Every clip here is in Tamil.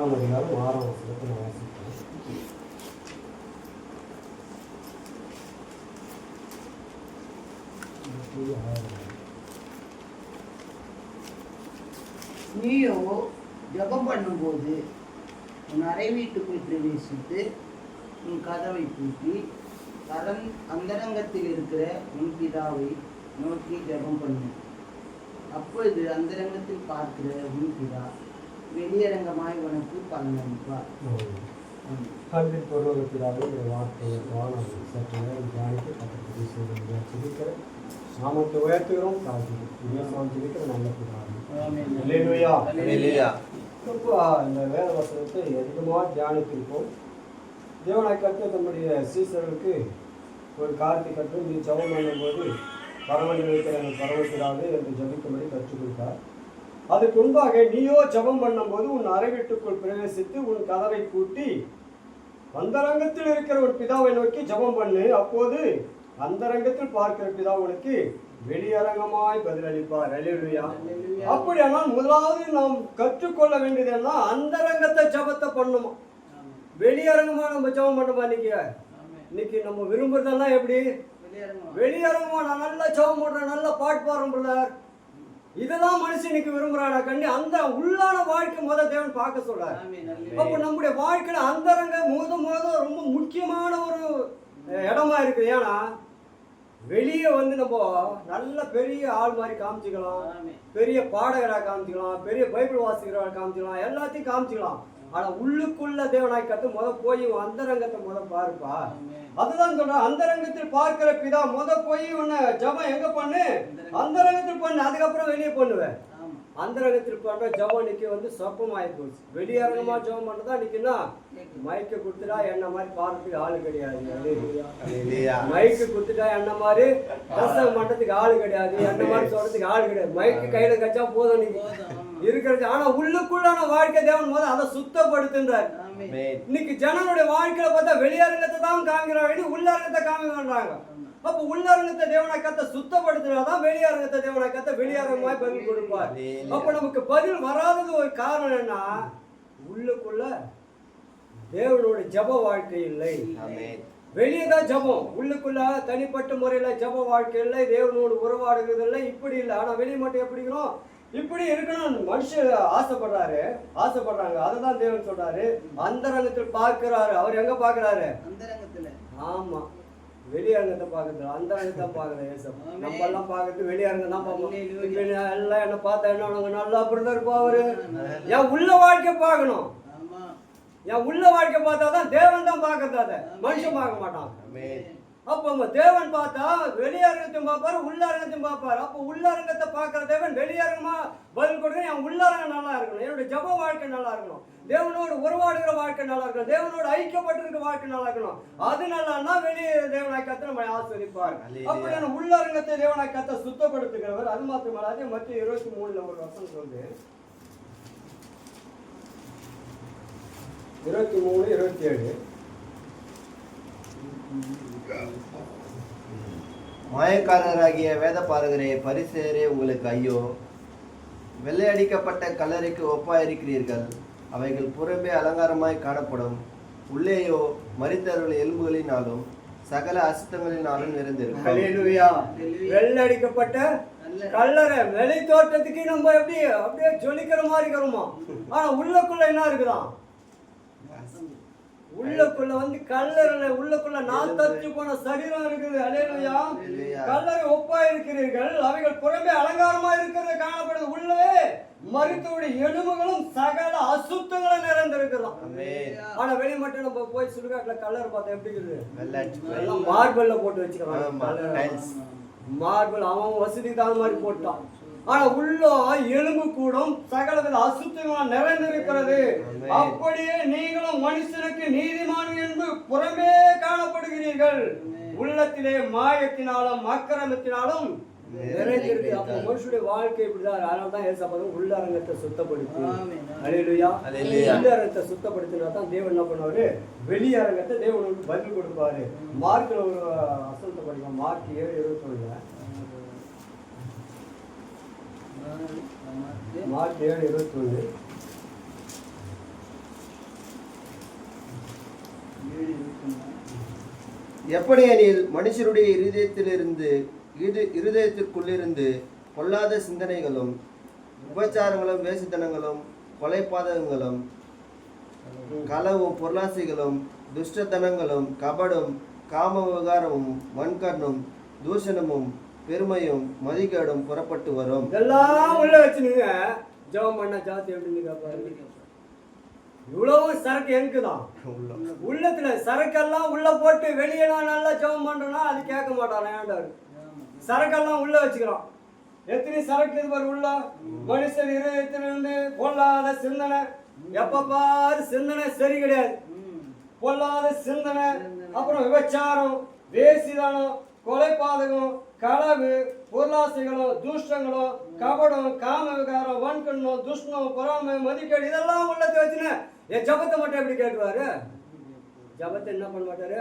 6ஆம் அதிகாரம் 6ஆம் வசனத்தை நான் வாசிக்கிறேன். நீயோ ஜெபம் பண்ணும்போது உன் அறை வீட்டுக்குள் பிரவேசித்து உன் கதவை பூட்டி அந்தரங்கத்தில் இருக்கிற உன் பிதாவை நோக்கி ஜெபம் பண்ணு. அப்பொழுது அந்தரங்கத்தில் பார்க்கிற உன் பிதா வெளியரங்கமாய் உனக்கு பலனளிப்பார். அன்பின் பொருளாதார பிதாவை வார்த்தையை சற்று நேரம் தியானித்து கத்தப்படி செய்திருக்கிற நாமத்தை உயர்த்துகிறோம். ஜெபிக்கிற நல்ல பிதாவை இந்த வேத வசனத்தை அதிகமாக தியானித்திருப்போம். தேவனாய் கர்த்தர் தம்முடைய சீசர்களுக்கு ஒரு காரியத்தை கற்று நீ ஜெபம் பண்ணும்போது பரவல் இருக்கிற பரவத்திடாது என்று ஜபிக்கும்படி கற்றுக் கொடுத்தார். அதுக்கு முன்பாக நீயோ ஜெபம் பண்ணும்போது உன் அறை வீட்டுக்குள் பிரவேசித்து உன் கதவை பூட்டி அந்தரங்கத்தில் இருக்கிற ஒரு பிதாவை நோக்கி ஜெபம் பண்ணு. அப்போது அந்தரங்கத்தில் பார்க்கிற பிதா உனக்கு வெளியரங்கமாய் பதிலளிப்பார். அல்லேலூயா. அப்படியானால் முதலாவது நாம் கற்றுக்கொள்ள வேண்டியது என்ன? அந்தரங்கத்தை ஜெபத்தை பண்ணுமா, வெளியரங்கமா நம்ம ஜெபம் பண்ணுமா? இன்னைக்கு நம்ம விரும்புறதெல்லாம் எப்படி? வெளியரங்கமா நான் நல்லா ஜெபம் பண்றேன், நல்லா பாட்டு பாடுறேன் பிரதர், இதெல்லாம் மனுஷன் இன்னைக்கு விரும்புறானா? கண்டி அந்த உள்ளான வாழ்க்கை முதல் தேவன் பார்க்க சொல்றாரு. அப்போ நம்முடைய வாழ்க்கையில அந்தரங்க ரொம்ப முக்கியமான ஒரு இடமா இருக்கு. ஏன்னா வெளியே நம்ம நல்ல பெரிய ஆள் மாதிரி காமிச்சிக்கலாம், பெரிய பாடகராக காமிச்சிக்கலாம், பெரிய பைபிள் வாசிக்கிறவராக காமிச்சிக்கலாம், எல்லாத்தையும் காமிச்சிக்கலாம். ஆனா உள்ளுக்குள்ள தேவனாய் கத்து போய் அந்தரங்கத்தை பாருப்பா. அதுதான் சொல்ற, அந்தரங்கத்தில் பார்க்கிற பிதா போய் உன்னை ஜபம் எங்க பண்ணு? அந்தரங்கத்தில் பண்ணு. அதுக்கப்புறம் வெளியே பண்ணுவேன். அந்தரங்கத்தில் பண்ற ஜபம் இன்னைக்கு சொப்பமாயி போச்சு. வெளியரங்கமா ஜபம் பண்றதா இன்னைக்குன்னா மைக்க கொடுத்துட்டா என்ன மாதிரி பாடுறதுக்கு ஆளு கிடையாது. மைக்கு கொடுத்துட்டா என்ன மாதிரி பிரசங்கம் பண்றதுக்கு ஆளு கிடையாது, என்ன மாதிரி சொல்றதுக்கு ஆளு கிடையாது. மைக்கு கையில கச்சா போதும் நீங்க இருக்கிறது. ஆனா உள்ளுக்குள்ளான வாழ்க்கை தேவன் அதை சுத்தப்படுத்துன்றார். இன்னைக்கு ஜனங்களுடைய வாழ்க்கையில பார்த்தா வெளியரங்கத்தை தான் காமிக்கிறாங்க, உள்ளரங்கத்தை காமிக்கிறாங்க. அப்ப உள்ளரங்கத்தை தேவனாய் கத்த சுத்தப்படுத்தினாதான் வெளியரங்கத்தை தேவனாய் கத்த வெளியரங்கமாய் பதில் கொடுப்பார். அப்ப நமக்கு பதில் வராதது ஒரு காரணம் என்ன? உள்ளுக்குள்ள தேவனோட ஜப வாழ்க்கை இல்லை. வெளியேதான் ஜபம், உள்ளுக்குள்ள தனிப்பட்ட முறையில ஜப வாழ்க்கை இல்லை, தேவனோடு உறவாடுகிறது இல்லை, இப்படி இல்லை. ஆனா வெளியே மட்டும் எப்படிக்கிறோம்? இப்படி இருக்கணும் மனுஷன் ஆசைப்படுறாங்க. அதுதான் தேவன் சொல்றாரு, அந்தரங்கத்தில் பார்க்கிறாரு. அவர் எங்க பார்க்கிறாரு? அந்தரங்கத்துல. ஆமா, வெளியரங்கத்தை பார்க்கறது, அந்தரங்கத்தை பார்க்கறது. நம்ம எல்லாம் பார்க்கறது வெளியரங்கம் தான் பார்ப்போம். எல்லாம் என்ன பார்த்தா என்ன நல்லா பிரதர் பாவரு. என் உள்ள வாழ்க்கை பார்க்கணும். என் உள்ள வாழ்க்கை பார்த்தாதான் தேவன் தான் பார்க்கறது, அதை மனுஷன் பார்க்க மாட்டான். அப்ப தேவன் பார்த்தா வெளியரங்கத்தையும் பார்ப்பாரு, உள்ளரங்கத்தையும் பார்ப்பாரு. அப்ப உள்ளரங்கத்தை பார்க்கிற தேவன் வெளியரங்கமா பதில் கொடுக்க என் உள்ளரங்கம் நல்லா இருக்கணும், என்னுடைய ஜப வாழ்க்கை நல்லா இருக்கணும், தேவனோடு உறவாடுகிற வாழ்க்கை நல்லா இருக்கணும், தேவனோடு ஐக்கியப்பட்டிருக்கிற வாழ்க்கை நல்லா இருக்கணும். அது நல்லான்னா வெளியே தேவனாய் கத்த நம்ம ஆஸ்வதிப்பார். அப்படி உள்ளரங்கத்தை தேவனாய் கத்த சுத்தப்படுத்துகிறவர். அது மாத்திரமல்ல, அதே மத்திய 23 ஒரு வசனம் சொல்லுது, 23:27 மாயக்காரராகிய வேத பாரகரே, பரிசேயரே, உங்களுக்கு ஐயோ! வெள்ளையடிக்கப்பட்ட கல்லறைக்கு ஒப்பாயிருக்கிறீர்கள். அவைகள் புறம்பே அலங்காரமாய் காணப்படும், உள்ளேயோ மரித்தவர்கள் எலும்புகளினாலும் சகல அசுத்தங்களினாலும் நிறைந்திருக்கும். வெள்ளடிக்கப்பட்ட கல்லறை வெளி தோட்டத்துக்கு நம்ம அப்படியே ஜொலிக்கிற மாதிரி இருக்கிறோமா? ஆனா உள்ளக்குள்ள என்ன இருக்குதான்? உள்ளக்குள்ள கல்லறை, உள்ளக்குள்ள நாத்தச்சு போன சரீரம் இருக்குது. அல்லேலூயா. கல்லறை ஒப்பா இருக்கிறீர்கள், அவைகள் புறம்பே அலங்காரமா இருக்கிறது காணப்படுது, உள்ளே மரித்தோடைய எலும்புகளும் சகல அசுத்தங்களும் நிறைந்திருக்கிறோம். ஆனா வெளி மட்டும் நம்ம போய் சுடுகாட்டுல கல்லறை பார்த்தா எப்படி இருக்குது? மார்பல்ல போட்டு வச்சுக்கிறாங்க. மார்பல் அவன் வசதிக்கு தகுந்த மாதிரி போட்டான். ஆனா உள்ள எலும்பு கூடும் சகலவித அசுத்தங்களும் நிறைந்திருக்கிறது. அப்படியே நீங்களும் மனுஷனுக்கு நீதிமான் என்று புறமே காணப்படுகிறீர்கள், உள்ளத்திலே மாயத்தினாலும் அக்கிரமத்தினாலும் நிறைந்திருக்கு. அப்ப மனுஷனுடைய வாழ்க்கை இப்படிதான். அதனால்தான் ஏசப்பா உள்ளரங்கத்தை சுத்தப்படுத்தி, அல்லேலூயா, உள்ளரங்கத்தை சுத்தப்படுத்தினா தான் தேவன் என்ன பண்ணுவாரு? வெளியரங்கத்தை தேவனுக்கு பதில் கொடுப்பாரு. மார்க்ல ஒரு வசனத்தை படிக்கலாம், மார்க் 7:21. மார்க் 7:21. எப்படி எனில் மனுஷருடைய இருதயத்திற்குள்ளிருந்து பொல்லாத சிந்தனைகளும் உபச்சாரங்களும் வேசித்தனங்களும் கொலைபாதகங்களும் களவும் பொருளாசைகளும் துஷ்டத்தனங்களும் கபடும் காம விகாரமும் வன்கண்ணும் தூஷணமும் பெருமையும் மதிகேடும் புறப்பட்டு வரும். இதெல்லாம் உள்ள வச்சுனுங்க ஜெபம் பண்ண ஜாதி எப்படின்னு இவ்வளவு சரக்கு எனக்குதான் உள்ளத்துல சரக்கெல்லாம் உள்ள போட்டு வெளியே நான் நல்லா ஜெபம் பண்றேன்னா அது கேட்க மாட்டான் ஏண்டாரு. சரக்கெல்லாம் உள்ள வச்சுக்கிறோம். எத்தனை சரக்கு இது பாரு உள்ள மனுஷன் இருதயத்திலிருந்து பொல்லாத சிந்தனை, எப்ப பாரு சிந்தனை சரி கிடையாது. பொல்லாத சிந்தனை, அப்புறம் விபச்சாரம், வேசிதானம், கொலைபாதகம், களவு, பொருளாசைகளும் துஷ்டங்களும் கபடம் காம விகாரம் வன்கண்ணும் துஷ்டம் பொறாமை மதிக்கேடு இதெல்லாம் உள்ளத்தை வச்சுன்னு என் ஜபத்தை மட்டும் எப்படி கேட்டுவாரு? ஜபத்தை என்ன பண்ண மாட்டாரு?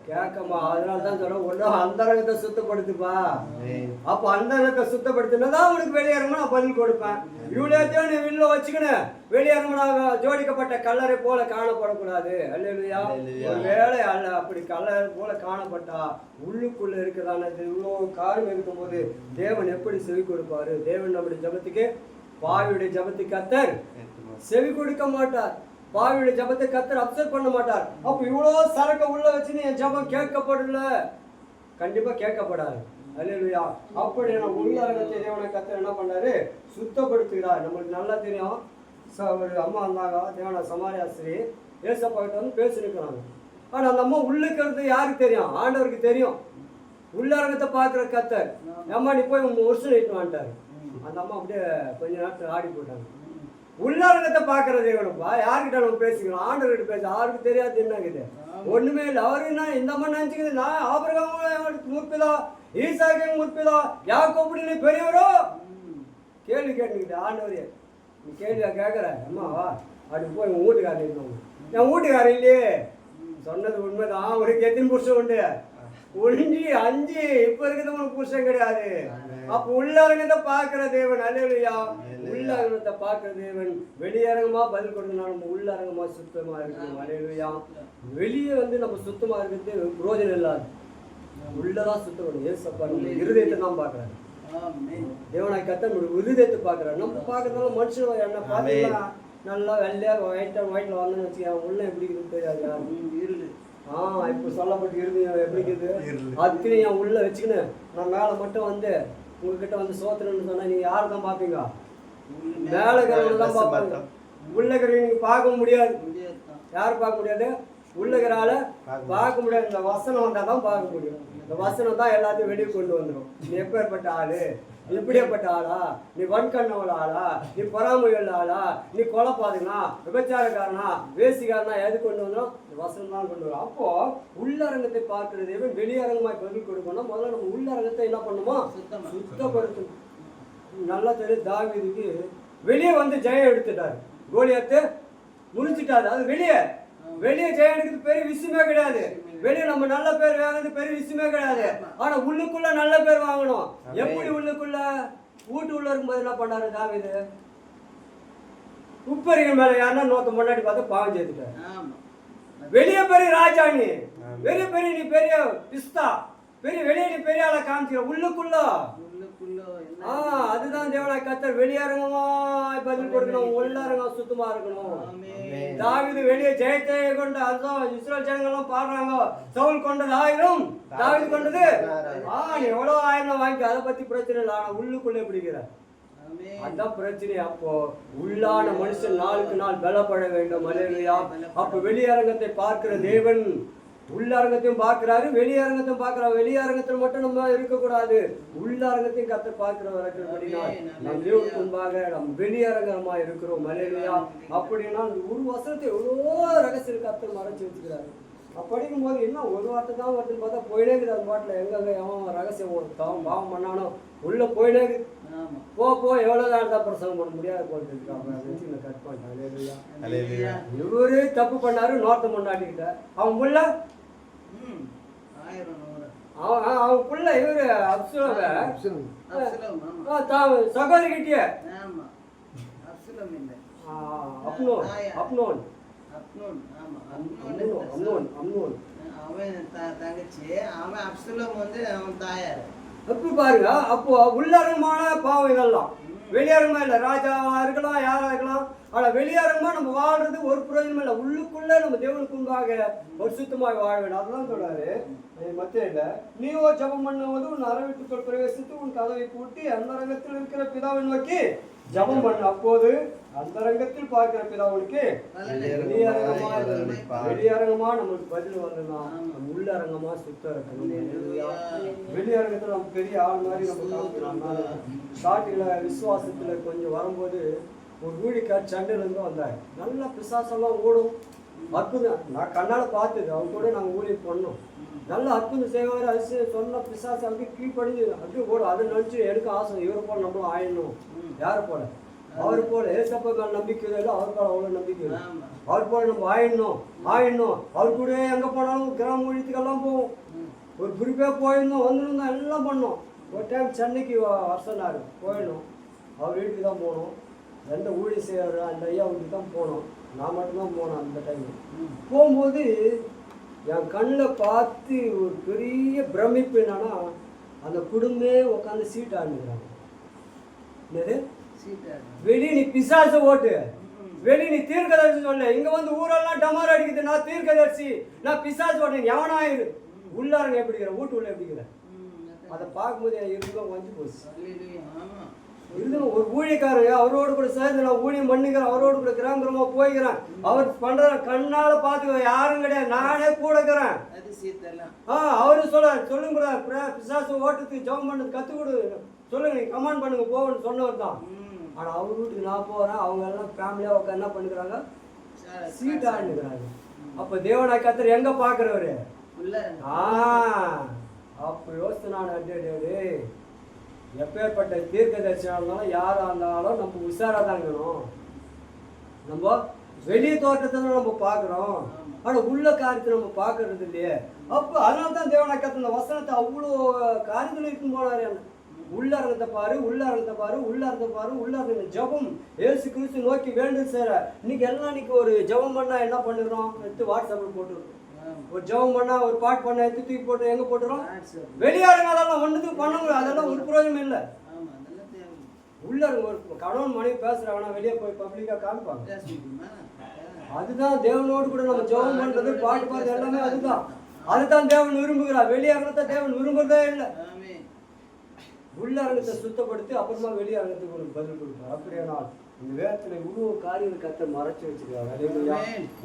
கேட்கமா. அதனாலதான் சொல்றேன், ஒண்ணு அந்தரங்கத்தை சுத்தப்படுத்துப்பா. அப்ப அந்தரங்கத்தை சுத்தப்படுத்தினதான் உனக்கு வெளியேறமா நான் பதில் கொடுப்பேன். இவ்வளோத்தையும் நீ வீட்டுல வச்சுக்கணும். வெளியேறமா ஜோடிக்கப்பட்ட கல்லறை போல காணப்படக்கூடாது. அல்லேலூயா. வேலை அல்ல அப்படி கல்லறை போல காணப்பட்டா உள்ளுக்குள்ள இருக்குதானது இவ்வளோ காரியம் இருக்கும்போது தேவன் எப்படி செவி கொடுப்பாரு? தேவன் நம்முடைய ஜபத்துக்கு பாவியுடைய ஜபத்துக்கு கர்த்தர் செவி கொடுக்க மாட்டார். பாவியுடைய ஜபத்தை கர்த்தர் அப்செட் பண்ண மாட்டார். அப்ப இவ்வளோ சரக்க உள்ள வச்சுன்னு என் ஜபம் கேட்கப்படல, கண்டிப்பா கேட்கப்படாது. அல்லேலூயா. அப்படி நான் உள்ளாரங்கத்தை தேவனை கர்த்தர் என்ன பண்ணாரு? சுத்தப்படுத்துகிறார். நம்மளுக்கு நல்லா தெரியும். ஒரு அம்மா வந்தாங்க, தேவன சமாரியாஸ்திரி ஏசப்பா கிட்ட வந்து பேசிருக்கிறாங்க. ஆனா அந்த அம்மா உள்ளுக்கிறது யாருக்கு தெரியும்? ஆண்டவருக்கு தெரியும். உள்ளாரங்கத்தை பார்க்குற கர்த்தர் அம்மா நீ போய் உங்க வருஷம் இட்டு வந்துட்டாரு. அந்த அம்மா அப்படியே கொஞ்ச நேரத்தில் ஆடி போட்டாங்க. உள்ளாரங்கத்தை பார்க்கற தேவனப்பா யாருக்கிட்ட நம்ம பேசிக்கிறோம்? ஆண்டவர்கிட்ட பேச யாருக்கு தெரியாது என்னங்குது ஒண்ணுமே இல்லை. அவரு என்ன இந்த மாதிரி நினைச்சுக்குது, நான் ஆபிரகாம் முற்பிதா, ஈசாக்கு முற்பிதா, யாக்கோபு நீ பெரியவரோ கேள்வி கேட்டுக்கிட்டு ஆண்டவரே நீ கேள்வியா கேட்கற அம்மாவா அப்படி போய் உன் வீட்டுக்காரர் இருந்தவங்க. என் வீட்டுக்காரர் இல்லையே சொன்னது உண்மைதான். உனக்கு எத்தனை புருஷன் உண்டு? ஒழிஞ்சி 5. இப்ப இருக்கிறது உனக்கு புருஷன் கிடையாது. அப்ப உள்ளரங்கத்தை பார்க்கிற தேவன். அல்லேலூயா. உள்ளரங்கத்தை பார்க்கிற தேவன் வெளியரங்கமா பதில் கொடுக்கணும். நம்ம உள்ளரங்கமா சுத்தமா இருக்கணும். அல்லேலூயா. வெளியே வந்து நம்ம சுத்தமா இருக்கிறது புரோஜனம் இல்லாது. உள்ளதான் சுத்தம் பண்ணணும். ஏசப்பா நம்ம இருதயத்தை தான் பார்க்கறாரு. தேவனாய் கர்த்தர் நம்ம இருதயத்தை பார்க்கறாரு. நம்ம பார்க்கறதால மனுஷன் என்ன பார்த்தீங்கன்னா நல்லா வெள்ளையா ஒயிட்ல வரணும்னு வச்சுக்கோங்க. உள்ள எப்படி இருக்குன்னு தெரியாது யாரும். இப்போ சொல்லப்பட்டு இருந்தீங்க எப்படி இருக்குது அதுக்கு என் உள்ள வச்சுக்கின்னு நான் மேலே மட்டும் வந்து உங்ககிட்ட வந்து சோத்துறேன்னு சொன்னா நீங்க யாரை தான் பார்ப்பீங்க? மேலே இருக்கிறவங்க தான் பார்ப்பாங்க. உள்ளக்கிறவங்க நீங்க பார்க்க முடியாது. யாரும் பார்க்க முடியாது? உள்ளகிறால பார்க்க முடியாது. இந்த வசனம் வந்தா தான் பார்க்க முடியும். இந்த வசனம் தான் எல்லாத்தையும் வெளியே கொண்டு வந்துடும். நீ எப்பேற்பட்ட ஆளு, இப்படியேப்பட்ட ஆளா, நீ வன்கண்ணவள ஆளா, நீ பொறாமையுள்ள ஆளா, நீ கொலைபாதகனா, விபச்சாரக்காரனா, வேசிக்காரனா, எது கொண்டு வந்தோம்? இந்த வசனம் தான் கொண்டு வரும். அப்போ உள்ளரங்கத்தை பார்க்கிறது வெளியரங்கமாய் பதில் கொடுக்கணும். முதல்ல நம்ம உள்ளரங்கத்தை என்ன பண்ணுமோ சுத்தப்படுத்தணும். நல்லா தெரியும், தாவீதுக்கு வெளியே வந்து ஜெயம் எடுத்துட்டாரு. கோலியாத்து முடிச்சுட்டாரு. அது வெளியே ஜெயம் எடுக்கிறது பெரிய விஷயமே கிடையாது. வெளியே நம்ம நல்ல பேர் வாங்குறது பெரிய விஷயமே கிடையாது. ஆனா உள்ளுக்குள்ள நல்ல பேர் வாங்கணும். எப்படி உள்ளுக்குள்ள வீட்டு உள்ள இருக்கும்போது என்ன பண்ணாரு தாவீது? உப்பரிகள் மேல யாருன்னா நோக்க முன்னாடி பார்த்து பாவம் செய்துட்டாரு. வெளியே பெரிய ராஜாணி, பெரிய பெரிய நீ பெரிய பிஸ்தா, பெரிய வெளியே நீ பெரிய ஆளை காமிக்கிற. உள்ளுக்குள்ள அதுதான் தேவனாய் கர்த்தர் வெளியரங்கமா பதில் கொடுக்கணும். உள்ளரங்கம் சுத்தமா இருக்கணும். தாவீது வெளியே ஜெயத்தை கொண்ட அதுதான் இஸ்ரேல் ஜனங்களும் பாடுறாங்க. சவுல் கொண்டது 1000, தாவீது கொண்டது நீ எவ்வளவு 1000 வாங்கி அதை பத்தி பிரச்சனை இல்லை. ஆனா உள்ளுக்குள்ளே பிடிக்கிற அதான் பிரச்சனை. அப்போ உள்ளான மனுஷன் நாளுக்கு நாள் பலப்பட வேண்டும். அல்லேலூயா. அப்ப வெளியரங்கத்தை பார்க்கிற தேவன் உள்ளரங்கத்தையும் பார்க்கிறாரு, வெளியரங்கத்தையும் பார்க்கிறாரு. வெளியரங்கத்தில் மட்டும் நம்ம இருக்கக்கூடாது, உள்ளரங்கத்தையும் கர்த்தர் பார்க்கிறவர்கள் நம் தேவனுக்கு முன்பாக நம் வெளியரங்கமா இருக்கிறோம். அல்லேலூயா. அப்படின்னா ஒரு வசனத்தை எவ்வளோ ரகசியம் கர்த்தர் மறைச்சு வச்சுக்கிறாரு. படிக்கும் போது என்ன ஒரு வார்த்தை தான் வருதுன்னு பார்த்தா போயினே இருக்குது. அந்த பாட்டில் எங்க எவன் ரகசியம் பாவம் பண்ணானோ உள்ள போயினே இருக்குது. போ எவ்வளவுதான் இருந்தா பிரசவம் பண்ண முடியாது போட்டு கட் பண்ணிட்டான். இவரு தப்பு பண்ணாரு, நோர்த்த முன்னாடிக்கிட்ட அவன் புள்ள அவன் புள்ள இவரு சகோதரிக்கிட்டே அப்னோன் அப்னோன், ஆமா, அம்னோன். அவன் தங்கச்சி, அவன் அப்சலோம் வந்து அவன் தாயார். அப்படி பாருங்க, அப்போ உள்ளரங்கமான பாவம் இதெல்லாம், வெளியரங்கமா இல்லை. ராஜாவா இருக்கலாம், யாரா இருக்கலாம், ஆனா வெளியரங்கமா நம்ம வாழ்றது ஒரு பிரயோஜனம் இல்லை. உள்ளுக்குள்ள நம்ம தேவனுக்கு முன்பாக ஒரு சுத்தமாக வாழ வேண்டும். அதெல்லாம் சொல்றாரு மத்திய இல்லை. நீயோ ஜபம் பண்ணும்போது உன் அறவீட்டுக்குள் பிரவேசித்து உன் கதவை பூட்டி அந்த ரங்கத்தில் இருக்கிற பிதாவை நோக்கி ஜபம் பண்ணு. அப்போது அந்த ரங்கத்தில் பார்க்கிற பிதாவுக்கு வெளியரங்கமா நம்மளுக்கு பதில் வரலாம். நம்ம உள்ளரங்கமா சுத்தம் இருக்கணும். வெளியரங்கத்துல நம்ம பெரிய ஆள் மாதிரி நம்ம காமிக்கிறோம். ஸ்டார்டிங்ல விசுவாசத்துல கொஞ்சம் வரும்போது ஒரு ஊழிக்கார் சண்டையில இருந்து வந்தாங்க. நல்ல பிசாசெல்லாம் ஓடும், அற்புதம். நான் கண்ணால பார்த்தது, அவங்க கூட நாங்கள் ஊழியம் பண்ணோம். நல்ல அற்புதம் செய்வார். அது சொன்ன பிசாசு அப்படியே கீழ்படிஞ்சு அப்படியே ஓடும். அதை நினச்சி எடுக்க ஆசை, இவரை போல நம்மளும் ஆயிடணும். யாரை போல? அவர் போல. ஏசப்பா மேல நம்பிக்கை இல்லை, அவர் போல அவ்வளோ நம்பிக்கை இல்லை. அவர் போல நம்ம ஆயிடணும். அவர் கூட எங்கே போனாலும் கிராம ஊழியத்துக்கெல்லாம் போவோம். ஒரு குறிப்பாக போயிருந்தோம், வந்துருந்தோம், எல்லாம் பண்ணோம். ஒரு டைம் சென்னைக்கு வர சொன்னார், போயிடணும். அவர் வீட்டுக்கு தான் போகணும். எந்த ஊழியம் செய்கிறாரு அந்த ஐயா வீட்டுக்கு தான் போனோம். நான் மட்டும்தான் போனேன். அந்த டைம் போகும்போது என் கண்ணில் பார்த்து ஒரு பெரிய பிரமிப்பு என்னன்னா, அந்த குடும்பமே உட்காந்து சீட் ஆடுங்கிறாங்க. என்னது வெளியே நீ பிசாசு ஓட்டு, வெளியே நீ தீர்க்கதரிசி சொல்ல, இங்க வந்து ஊரெல்லாம் டமார் அடிக்குது, நான் தீர்க்கதரிசி, நான் பிசாசு ஓட்டேன். எவனாயிரு உள்ளாரங்க எப்படிங்கிற வீட்டு உள்ள எப்படிங்கிற அதை பார்க்கும்போது என் இருந்தும் வந்து போச்சு. இருந்தாலும் ஒரு ஊழியக்காரங்க அவரோடு கூட சேர்ந்து நான் ஊழியம் பண்ணிக்கிறேன், அவரோடு கூட கிராம போய்க்கிறேன். அவர் பண்ற கண்ணால பார்த்து யாரும் கிடையாது, நானே கூட இருக்கிறேன். அவரு சொல்லுங்க பிசாசு ஓட்டத்துக்கு ஜெபம் பண்ணது கத்து கொடு சொல்லுங்க, நீங்க கமாண்ட் பண்ணுங்க போகணும்னு சொன்னவர் தான். ஆனா அவர் வீட்டுக்கு நான் போறேன், அவங்க எல்லாம் ஃபேமிலியா உட்காந்து என்ன பண்ணிக்கிறாங்க, சீட் ஆடுங்கிறாங்க. அப்ப தேவனாய் கர்த்தர் எங்க பாக்குறவரு? அப்ப யோசித்து நான் அடே எப்பேற்பட்ட தீர்க்கதரிசியா இருந்தாலும் யாரா இருந்தாலும் நம்ம உஷாரா தாங்கணும். நம்ம வெளிய தோட்டத்தை தான் நம்ம பார்க்குறோம், ஆனா உள்ள காரியத்தை நம்ம பார்க்கறது இல்லையே. அப்போ அதனால தான் தேவனாய் கர்த்தர் இந்த வசனத்தை அவ்வளோ காரியத்தில் இருக்கும் போனாரு. உள்ளாரத்தை பாரு, உள்ளாரத்தை பாரு, உள்ளாரத்தை பாரு, உள்ளாரத்தை ஜபம் ஏசு கிறிஸ்து நோக்கி வேண்டும் சேர. இன்னைக்கு எல்லாம் இன்னைக்கு ஒரு ஜபம் பண்ணா என்ன பண்ணிடுறோம், எடுத்து வாட்ஸ்அப்பில் போட்டுருக்கோம். ஒரு ஜபம் பண்ணா ஒரு பாட்டு பண்ண எடுத்து தூக்கி போட்டு எங்க போட்டுறோம், வெளியாருங்க. அதெல்லாம் ஒன்றுத்துக்கு பண்ண முடியும், அதெல்லாம் ஒரு பிரயோஜனம் இல்லை. உள்ளாருங்க ஒரு கணவன் மனைவி பேசுறாங்கன்னா வெளியே போய் பப்ளிக்கா காமிப்பாங்க. அதுதான் தேவனோடு கூட நம்ம ஜபம் பண்றது, பாட்டு பாடுறது எல்லாமே அதுதான் தேவன் விரும்புகிறார். வெளியாருங்கத்தை தேவன் விரும்புறதே இல்லை. உள்ளரங்கத்தை சுத்தப்படுத்தி அப்புறமா வெளியரங்கத்துக்கு ஒரு பதில் கொடுப்பார். அப்படியானால் இந்த வேதத்துல இவ்வளவு காரியம் கர்த்தர் மறைச்சு வச்சுக்கிறார்.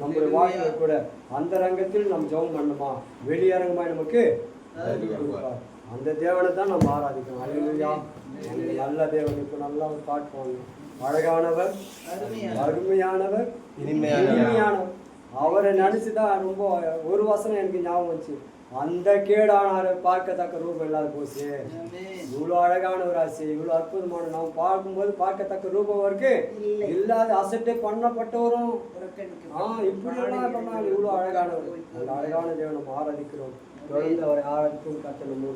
நம்முடைய வாழ்க்கையில கூட அந்த ரங்கத்தில் நம்ம ஜெபம் பண்ணுமா, வெளியரங்கமா நமக்கு கொடுப்பார். அந்த தேவனை தான் நம்ம ஆராதிக்கணும். அல்லேலூயா. நல்ல தேவன். இப்போ நல்லா ஒரு பாட்டு பாடணும். அழகானவர், அருமையானவர், இனிமையானவர். அவரை நினைச்சுதான் ரொம்ப ஒரு வசனம் எனக்கு ஞாபகம் வந்துச்சு. அந்த கேடானாரு பார்க்கத்தக்க ரூபம் இல்லாத போச்சு. இவ்வளவு அழகான ஒரு ஆசை, இவ்வளவு அற்புதமான நாம் பார்க்கும்போது பார்க்கத்தக்க ரூபம் இருக்கு இல்லாத அசட்டை பண்ணப்பட்டவரும் இப்படி எல்லாம் பண்ணாங்க. இவ்வளவு அழகானவர், அந்த அழகான தேவனை நம்ம ஆராதிக்கிறோம். தொடர்ந்து அவரை ஆராதிக்கும் கர்த்தர் நம்ம